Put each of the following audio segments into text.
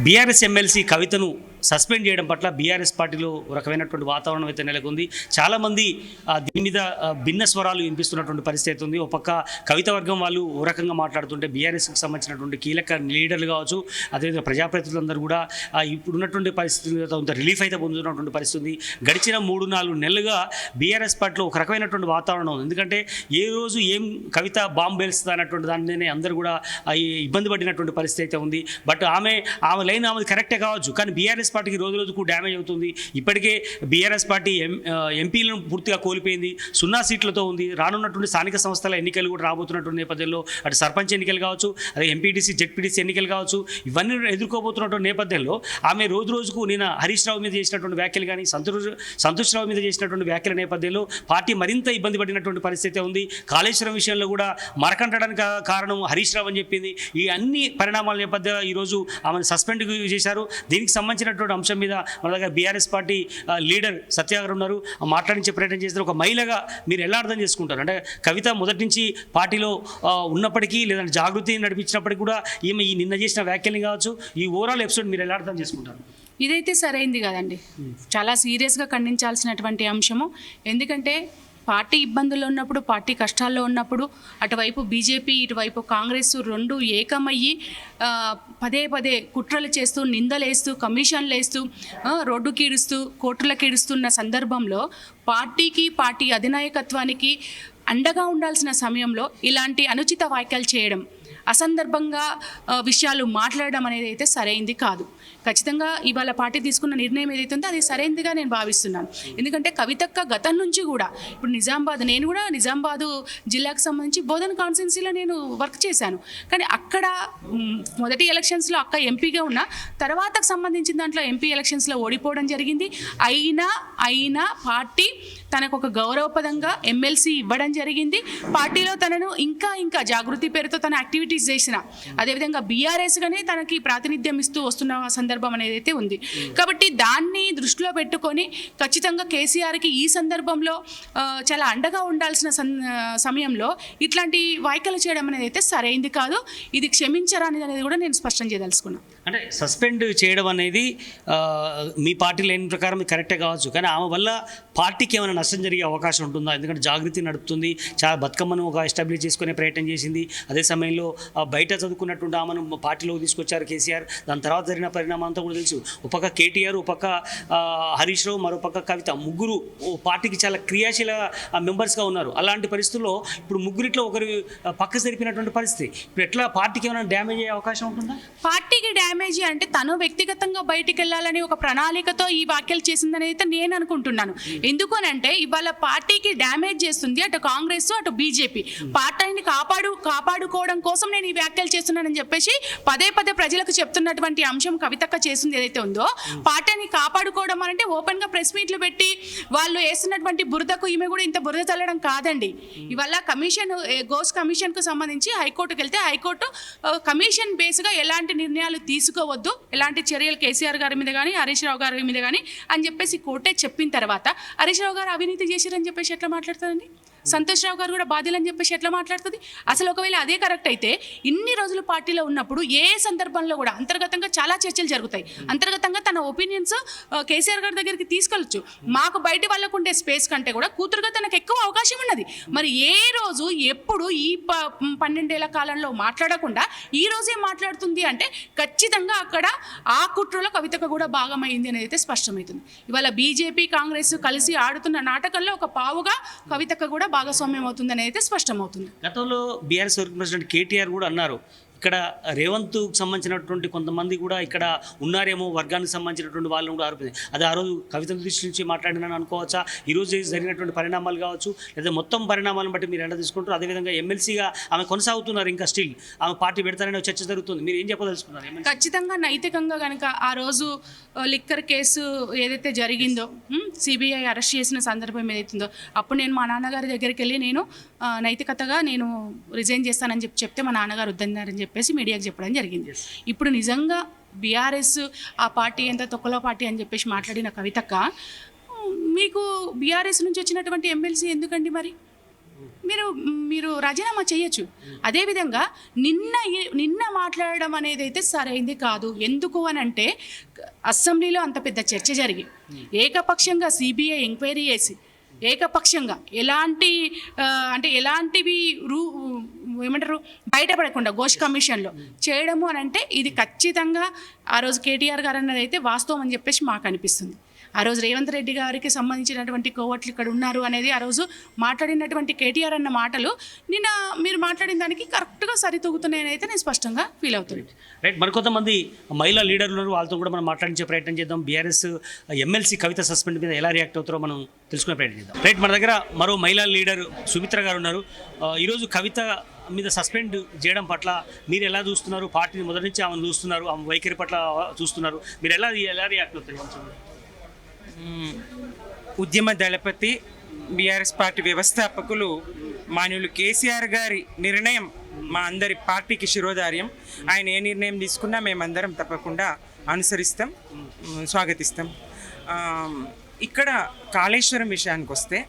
BRS MLC కవితను suspend చేయడం పట్ల బీఆర్ఎస్ పార్టీలో రకమైనటువంటి వాతావరణం అయితే నెలకొంది. చాలామంది దీని మీద భిన్న స్వరాలు వినిపిస్తున్నటువంటి పరిస్థితి ఉంది. ఒక పక్క కవిత వర్గం వాళ్ళు ఓ రకంగా మాట్లాడుతుంటే బీఆర్ఎస్కి సంబంధించినటువంటి కీలక లీడర్లు కావచ్చు, అదేవిధంగా ప్రజాప్రతినిధులందరూ కూడా ఇప్పుడున్నటువంటి పరిస్థితుల్లో కొంత రిలీఫ్ అయితే పొందుతున్నటువంటి పరిస్థితి ఉంది. గడిచిన 3-4 నెలలుగా బీఆర్ఎస్ పార్టీలో ఒక రకమైనటువంటి వాతావరణం ఉంది. ఎందుకంటే ఏ రోజు ఏం కవిత బాంబు పేలుస్తుంది అన్నటువంటి దానినే అందరూ కూడా ఇబ్బంది పడినటువంటి పరిస్థితి అయితే ఉంది. బట్ ఆమె లైన్ ఆమెది కరెక్టే కావచ్చు, కానీ బీఆర్ఎస్ పార్టీకి రోజు రోజుకు డ్యామేజ్ అవుతుంది. ఇప్పటికే బీఆర్ఎస్ పార్టీ ఎంపీలను పూర్తిగా కోల్పోయింది, 0 సీట్లతో ఉంది. రానున్నటువంటి స్థానిక సంస్థల ఎన్నికలు కూడా రాబోతున్నటువంటి నేపథ్యంలో అటు సర్పంచ్ ఎన్నికలు కావచ్చు, అదే ఎంపీటీసీ జెడ్పీటీసీ ఎన్నికలు కావచ్చు, ఇవన్నీ ఎదుర్కోబోతున్నటువంటి నేపథ్యంలో ఆమె రోజు రోజుకు నేను హరీష్ రావు మీద చేసినటువంటి వ్యాఖ్యలు కానీ సంతోష్ రావు మీద చేసినటువంటి వ్యాఖ్యల నేపథ్యంలో పార్టీ మరింత ఇబ్బంది పడినటువంటి పరిస్థితి ఉంది. కాళేశ్వరం విషయంలో కూడా మరకంటడానికి కారణం హరీష్ రావు అని చెప్పింది. ఈ అన్ని పరిణామాల నేపథ్యంలో ఈరోజు ఆమెను సస్పెండ్ చేశారు. దీనికి సంబంధించినటువంటి అంశం మీద మన దగ్గర బీఆర్ఎస్ పార్టీ లీడర్ సత్యాగ్రహం ఉన్నారు, మాట్లాడించే ప్రయత్నం చేస్తారు. ఒక మహిళగా మీరు ఎలా అర్థం చేసుకుంటారు? అంటే కవిత మొదటి నుంచి పార్టీలో ఉన్నప్పటికీ లేదంటే జాగృతి నడిపించినప్పటికీ కూడా ఈమె ఈ నిన్న చేసిన వ్యాఖ్యలు కావచ్చు, ఈ ఓవరాల్ ఎపిసోడ్ మీరు ఎలా అర్థం చేసుకుంటారు? ఇదైతే సరైంది కదండి, చాలా సీరియస్గా ఖండించాల్సినటువంటి అంశము. ఎందుకంటే పార్టీ ఇబ్బందుల్లో ఉన్నప్పుడు, పార్టీ కష్టాల్లో ఉన్నప్పుడు అటువైపు బీజేపీ ఇటువైపు కాంగ్రెస్ రెండు ఏకమయ్యి పదే పదే కుట్రలు చేస్తూ, నిందలేస్తూ, కమిషన్లు వేస్తూ, రోడ్డు కీడుస్తూ, కోర్టులకు కీడుస్తున్న సందర్భంలో పార్టీ అధినాయకత్వానికి అండగా ఉండాల్సిన సమయంలో ఇలాంటి అనుచిత వ్యాఖ్యలు చేయడం, అసందర్భంగా విషయాలు మాట్లాడడం అనేది అయితే సరైంది కాదు. ఖచ్చితంగా ఇవాళ పార్టీ తీసుకున్న నిర్ణయం ఏదైతే ఉందో అది సరైనదిగా నేను భావిస్తున్నాను. ఎందుకంటే కవితక్క గతం నుంచి కూడా ఇప్పుడు నేను కూడా నిజామాబాదు జిల్లాకు సంబంధించి బోధన కాన్స్టిట్యున్సీలో నేను వర్క్ చేశాను. కానీ అక్కడ మొదటి ఎలక్షన్స్లో అక్క ఎంపీగా ఉన్న తర్వాతకు సంబంధించిన దాంట్లో ఎంపీ ఎలక్షన్స్లో ఓడిపోవడం జరిగింది. అయినా పార్టీ తనకు ఒక గౌరవపదంగా ఎమ్మెల్సీ ఇవ్వడం జరిగింది. పార్టీలో తనను ఇంకా జాగృతి పేరుతో తన యాక్టివిటీస్ చేసిన, అదేవిధంగా బీఆర్ఎస్గానే తనకి ప్రాతినిధ్యం ఇస్తూ వస్తున్న సందర్భం అనేది అయితే ఉంది. కాబట్టి దాన్ని దృష్టిలో పెట్టుకొని ఖచ్చితంగా కేసీఆర్కి ఈ సందర్భంలో చాలా అండగా ఉండాల్సిన సమయంలో ఇట్లాంటి వ్యాఖ్యలు చేయడం అనేది అయితే సరైంది కాదు. ఇది క్షమించరానిది అనేది కూడా నేను స్పష్టం చేయదలుచుకున్నాను. అంటే సస్పెండ్ చేయడం అనేది మీ పార్టీ లైన్ ప్రకారం కరెక్టే కావచ్చు, కానీ ఆమె వల్ల పార్టీకి ఏమైనా నష్టం జరిగే అవకాశం ఉంటుందా? ఎందుకంటే జాగృతి నడుపుతుంది, చాలా బతుకమ్మను ఒక ఎస్టాబ్లిష్ చేసుకునే ప్రయత్నం చేసింది. అదే సమయంలో బయట చదువుకున్నటువంటి ఆమెను పార్టీలోకి తీసుకొచ్చారు కేసీఆర్. దాని తర్వాత జరిగిన పరిణామం అంతా కూడా తెలుసు. ఒక పక్క కేటీఆర్, ఒక పక్క హరీష్ రావు, మరో పక్క కవిత, ముగ్గురు పార్టీకి చాలా క్రియాశీల మెంబర్స్గా ఉన్నారు. అలాంటి పరిస్థితుల్లో ఇప్పుడు ముగ్గురిట్లో ఒకరు పక్క జరిపినటువంటి పరిస్థితి. ఇప్పుడు ఎట్లా పార్టీకి ఏమైనా డ్యామేజ్ అయ్యే అవకాశం ఉంటుందా? పార్టీకి డ్యామేజ్ అంటే తను వ్యక్తిగతంగా బయటికి వెళ్ళాలని ఒక ప్రణాళికతో ఈ వ్యాఖ్యలు చేసిందని అయితే నేను అనుకుంటున్నాను. ఎందుకనంటే ఇవాళ పార్టీకి డ్యామేజ్ చేస్తుంది అటు కాంగ్రెస్ అటు బీజేపీ. పార్టీని కాపాడుకోవడం కోసం నేను ఈ వ్యాఖ్యలు చేస్తున్నానని చెప్పేసి పదే ప్రజలకు చెప్తున్నటువంటి అంశం కవితక్క చేస్తుంది ఏదైతే ఉందో, పార్టీని కాపాడుకోవడం అంటే ఓపెన్గా ప్రెస్ మీట్లు పెట్టి వాళ్ళు వేస్తున్నటువంటి బురదకు ఈమె కూడా ఇంత బురద చల్లడం కాదండి. ఇవాళ గోస్ కమిషన్కు సంబంధించి హైకోర్టుకు వెళ్తే హైకోర్టు కమిషన్ బేస్గా ఎలాంటి నిర్ణయాలు తీసుకోవద్దు, ఎలాంటి చర్యలు కేసీఆర్ గారి మీద కానీ హరీష్ రావు గారి మీద కానీ అని చెప్పేసి కోర్టే చెప్పిన తర్వాత హరీష్ రావు గారు అవినీతి చేశారని చెప్పేసి ఎట్లా మాట్లాడుతుందండి? సంతోష్ రావు గారు కూడా బాధ్యులని చెప్పేసి ఎట్లా మాట్లాడుతుంది? అసలు ఒకవేళ అదే కరెక్ట్ అయితే ఇన్ని రోజులు పార్టీలో ఉన్నప్పుడు ఏ సందర్భంలో కూడా అంతర్గతంగా చాలా చర్చలు జరుగుతాయి. అంతర్గతంగా తన ఒపీనియన్స్ కేసీఆర్ గారి దగ్గరికి తీసుకెళ్ళచ్చు. మాకు బయట వాళ్ళకు ఉండే స్పేస్ కంటే కూడా కూతురుగా తనకు ఎక్కువ అవకాశం ఉన్నది. మరి ఏ రోజు ఎప్పుడు ఈ 12 ఏళ్ల కాలంలో మాట్లాడకుండా ఈ రోజే మాట్లాడుతుంది అంటే ఖచ్చితంగా అక్కడ ఆ కుట్రలో కవితకు కూడా భాగమైంది అనేది అయితే స్పష్టమవుతుంది. ఇవాళ బీజేపీ కాంగ్రెస్ కలిసి ఆడుతున్న నాటకంలో ఒక పావుగా కవితకు కూడా భాగస్వామ్యం అవుతుందని అయితే స్పష్టమవుతుంది. గతంలో బీఆర్ఎస్ వర్కింగ్ ప్రెసిడెంట్ కేటీఆర్ కూడా అన్నారు, ఇక్కడ రేవంత్కు సంబంధించినటువంటి కొంతమంది కూడా ఇక్కడ ఉన్నారేమో, వర్గానికి సంబంధించినటువంటి వాళ్ళని కూడా ఆరోపించారు. అది ఆ రోజు కవిత దృష్టి నుంచి మాట్లాడినని అనుకోవచ్చా? ఈరోజు జరిగినటువంటి పరిణామాలు కావచ్చు, లేదా మొత్తం పరిణామాలను బట్టి మీరు ఎలా తీసుకుంటారు? అదేవిధంగా ఎమ్మెల్సీగా ఆమె కొనసాగుతున్నారు, ఇంకా స్టిల్ ఆమె పార్టీ పెడతారనే చర్చ జరుగుతుంది. మీరు ఏం చెప్పదలుచుకున్నారు? ఖచ్చితంగా నైతికంగా కనుక ఆ రోజు లిక్కర్ కేసు ఏదైతే జరిగిందో, సిబిఐ అరెస్ట్ చేసిన సందర్భం ఏదైతుందో, అప్పుడు నేను మా నాన్నగారి దగ్గరికి వెళ్ళి నేను నైతికతగా నేను రిజైన్ చేస్తానని చెప్తే మా నాన్నగారు వద్దన్నారని చెప్పేసి మీడియాకి చెప్పడం జరిగింది. ఇప్పుడు నిజంగా బీఆర్ఎస్ ఆ పార్టీ ఎంత తొక్కలో పార్టీ అని చెప్పేసి మాట్లాడిన కవితక్క, మీకు బీఆర్ఎస్ నుంచి వచ్చినటువంటి ఎమ్మెల్సీ ఎందుకండి? మరి మీరు మీరు రాజీనామా చేయొచ్చు. అదేవిధంగా నిన్న మాట్లాడడం అనేది అయితే సరైంది కాదు. ఎందుకు అని అంటే అసెంబ్లీలో అంత పెద్ద చర్చ జరిగి ఏకపక్షంగా సిబిఐ ఎంక్వైరీ చేసి ఏకపక్షంగా ఎలాంటివి ఏమంటారు బయటపడకుండా ఘోష్ కమిషన్లో చేయడము అని అంటే ఇది ఖచ్చితంగా ఆ రోజు కేటీఆర్ గారు అన్నది అయితే వాస్తవం అని చెప్పేసి మాకు అనిపిస్తుంది. ఆ రోజు రేవంత్ రెడ్డి గారికి సంబంధించినటువంటి కోవట్లు ఇక్కడ ఉన్నారు అనేది ఆ రోజు మాట్లాడినటువంటి కేటీఆర్ అన్న మాటలు నిన్న మీరు మాట్లాడిన దానికి కరెక్ట్గా సరితూగుతున్నాయని అయితే నేను స్పష్టంగా ఫీల్ అవుతుంది. రైట్, మరికొంతమంది మహిళా లీడర్లు ఉన్నారు, వాళ్ళతో కూడా మనం మాట్లాడించే ప్రయత్నం చేద్దాం. బీఆర్ఎస్ ఎమ్మెల్సీ కవిత సస్పెండ్ మీద ఎలా రియాక్ట్ అవుతారో మనం తెలుసుకునే ప్రయత్నం చేద్దాం. రైట్, మన దగ్గర మరో మహిళా లీడర్ సుమిత్ర గారు ఉన్నారు. ఈరోజు కవిత మీద సస్పెండ్ చేయడం పట్ల మీరు ఎలా చూస్తున్నారు? పార్టీని మొదటి నుంచి ఆమెను చూస్తున్నారు, ఆమె వైఖరి పట్ల చూస్తున్నారు, మీరు ఎలా రియాక్ట్ అవుతారు? ఉద్యమ దళపతి బీఆర్ఎస్ పార్టీ వ్యవస్థాపకులు మాన్యులు కేసీఆర్ గారి నిర్ణయం మా అందరి పార్టీకి శిరోధార్యం. ఆయన ఏ నిర్ణయం తీసుకున్నా మేమందరం తప్పకుండా అనుసరిస్తాం, స్వాగతిస్తాం. ఇక్కడ కాళేశ్వరం విషయానికి వస్తే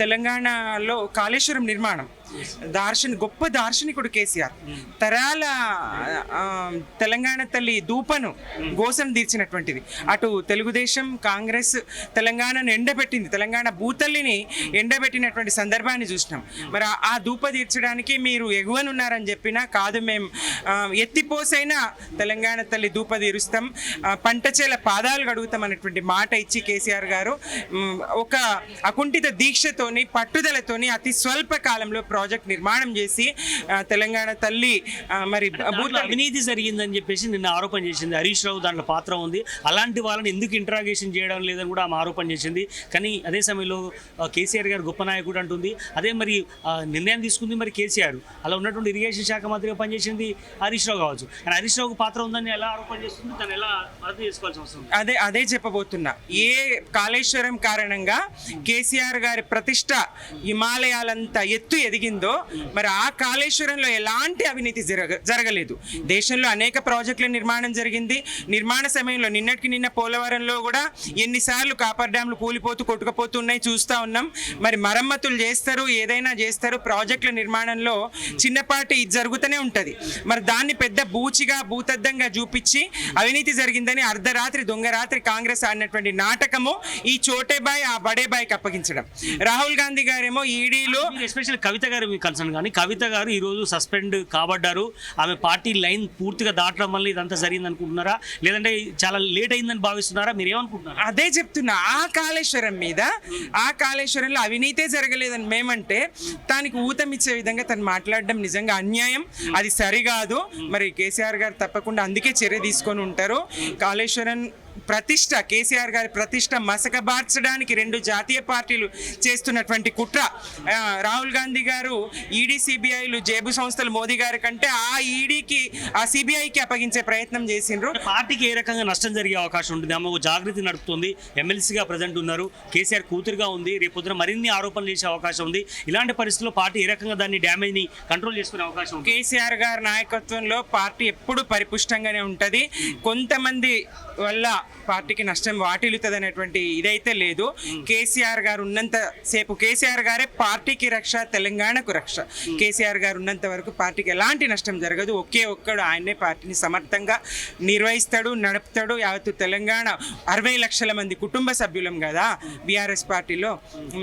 తెలంగాణలో కాళేశ్వరం నిర్మాణం గొప్ప దార్శనికుడు కేసీఆర్ తరాల తెలంగాణ తల్లి దూపను గోసను తీర్చినటువంటిది. అటు తెలుగుదేశం కాంగ్రెస్ తెలంగాణను ఎండబెట్టింది, తెలంగాణ భూతల్లిని ఎండబెట్టినటువంటి సందర్భాన్ని చూసినాం. మరి ఆ దూప తీర్చడానికి మీరు ఎగువనున్నారని చెప్పినా కాదు, మేము ఎత్తిపోసైనా తెలంగాణ తల్లి దూప తీరుస్తాం, పంటచేల పాదాలు కడుగుతాం అనేటువంటి మాట ఇచ్చి కేసీఆర్ గారు ఒక అకుంఠిత దీక్షతోని పట్టుదలతోని అతి స్వల్ప కాలంలో ప్రాజెక్ట్ నిర్మాణం చేసి తెలంగాణ తల్లి మరి అవినీతి జరిగిందని చెప్పేసి నిన్న ఆరోపణ చేసింది. హరీష్ రావు దాంట్లో పాత్ర ఉంది, అలాంటి వాళ్ళని ఎందుకు ఇంట్రాగేషన్ చేయడం లేదని కూడా ఆమె ఆరోపణ చేసింది. కానీ అదే సమయంలో కేసీఆర్ గారు గొప్ప నాయకుడు అంటుంది. అదే మరి నిర్ణయం తీసుకుంది మరి కేసీఆర్. అలా ఉన్నటువంటి ఇరిగేషన్ శాఖ మంత్రిగా పనిచేసింది హరీష్ రావు కావచ్చు, కానీ హరీష్ రావుకు పాత్ర ఉందని ఎలా ఆరోపణ చేస్తుంది, దాన్ని ఎలా అర్థం చేసుకోవాల్సిన అవసరం? అదే చెప్పబోతున్నా. ఏ కాళేశ్వరం కారణంగా కేసీఆర్ గారి ప్రతిష్ట హిమాలయాలంత ఎత్తు ఎదిగిందో మరి ఆ కాళేశ్వరంలో ఎలాంటి అవినీతి జరగలేదు. దేశంలో అనేక ప్రాజెక్టుల నిర్మాణం జరిగింది. నిర్మాణ సమయంలో నిన్న పోలవరంలో కూడా ఎన్నిసార్లు కాపర్ డ్యాంలు కూలిపోతూ కొట్టుకుపోతున్నాయి చూస్తూ ఉన్నాం. మరి మరమ్మతులు చేస్తారు, ఏదైనా చేస్తారు. ప్రాజెక్టుల నిర్మాణంలో చిన్నపాటి జరుగుతూనే ఉంటుంది. మరి దాన్ని పెద్ద బూచిగా భూతద్దంగా చూపించి అవినీతి జరిగిందని అర్ధరాత్రి దొంగరాత్రి కాంగ్రెస్ ఆడినటువంటి నాటకము ఈ చోటే బాయ్ ఆ బడే బాయ్కి అప్పగించడం. రాహుల్ గాంధీ గారేమో ఈడీలో ఎస్పెషల్ కవిత గారు మీ కన్సర్న్, కానీ కవిత గారు ఈరోజు సస్పెండ్ కాబడ్డారు. ఆమె పార్టీ లైన్ పూర్తిగా దాటడం వల్ల ఇదంతా జరిగింది అనుకుంటున్నారా, లేదంటే చాలా లేట్ అయిందని భావిస్తున్నారా? మీరు ఏమనుకుంటున్నారు? అదే చెప్తున్నా. ఆ కాళేశ్వరం మీద ఆ కాళేశ్వరంలో అవినీతే జరగలేదని మేమంటే దానికి ఊతమిచ్చే విధంగా తను మాట్లాడడం నిజంగా అన్యాయం, అది సరికాదు. మరి కేసీఆర్ గారు తప్పకుండా అందుకే చర్య తీసుకొని ఉంటారు. కాళేశ్వరం ప్రతిష్ట, కేసీఆర్ గారి ప్రతిష్ట మసకబార్చడానికి రెండు జాతీయ పార్టీలు చేస్తున్నటువంటి కుట్ర. రాహుల్ గాంధీ గారు ఈడీ సిబిఐలు జేబు సంస్థలు మోదీ గారి కంటే ఆ ఈడీకి ఆ సిబిఐకి అప్పగించే ప్రయత్నం చేసిండ్రు. పార్టీకి ఏ రకంగా నష్టం జరిగే అవకాశం ఉంటుంది? ఆమె జాగృతి నడుపుతుంది, ఎమ్మెల్సీగా ప్రజెంట్ ఉన్నారు, కేసీఆర్ కూతురుగా ఉంది, రేపొద్దున మరిన్ని ఆరోపణలు చేసే అవకాశం ఉంది. ఇలాంటి పరిస్థితుల్లో పార్టీ ఏ రకంగా దాన్ని డ్యామేజ్ని కంట్రోల్ చేసుకునే అవకాశం ఉంది? కేసీఆర్ గారి నాయకత్వంలో పార్టీ ఎప్పుడు పరిపుష్టంగానే ఉంటుంది. కొంతమంది వల్ల పార్టీకి నష్టం వాటిల్లుతుంది అనేటువంటి ఇదైతే లేదు. కేసీఆర్ గారు ఉన్నంత సేపు కేసీఆర్ గారే పార్టీకి రక్ష, తెలంగాణకు రక్ష. కేసీఆర్ గారు ఉన్నంత వరకు పార్టీకి ఎలాంటి నష్టం జరగదు. ఒకే ఒక్కడు ఆయనే పార్టీని సమర్థంగా నిర్వహిస్తాడు, నడుపుతాడు. యావత్తు తెలంగాణ 60 లక్షల మంది కుటుంబ సభ్యులం కదా బీఆర్ఎస్ పార్టీలో,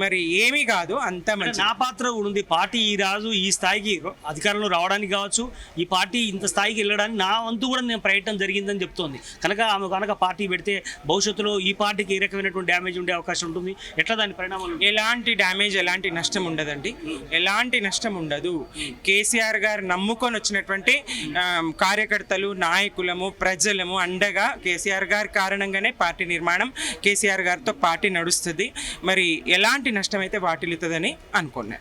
మరి ఏమీ కాదు, అంతా మంచి. నా పాత్ర కూడా ఉంది. పార్టీ ఈ రాజు ఈ స్థాయికి అధికారంలో రావడానికి కావచ్చు, ఈ పార్టీ ఇంత స్థాయికి వెళ్ళడానికి నా వంతు కూడా నేను ప్రయత్నం జరిగిందని చెప్తోంది. కనుక ఆమె కనుక పార్టీ పెడితే భవిష్యత్తులో ఈ పార్టీకి ఏ రకమైనటువంటి డ్యామేజ్ ఉండే అవకాశం ఉంటుంది? ఎట్లా దాని పరిణామాలు? ఎలాంటి డ్యామేజ్, ఎలాంటి నష్టం ఉండదండి, ఎలాంటి నష్టం ఉండదు. కేసీఆర్ గారు నమ్ముకొని వచ్చినటువంటి కార్యకర్తలు, నాయకులము, ప్రజలము అండగా కేసీఆర్ గారి కారణంగానే పార్టీ నిర్మాణం, కేసీఆర్ గారితో పార్టీ నడుస్తుంది. మరి ఎలాంటి నష్టం అయితే వాటిల్లుతుందని అనుకున్నాను.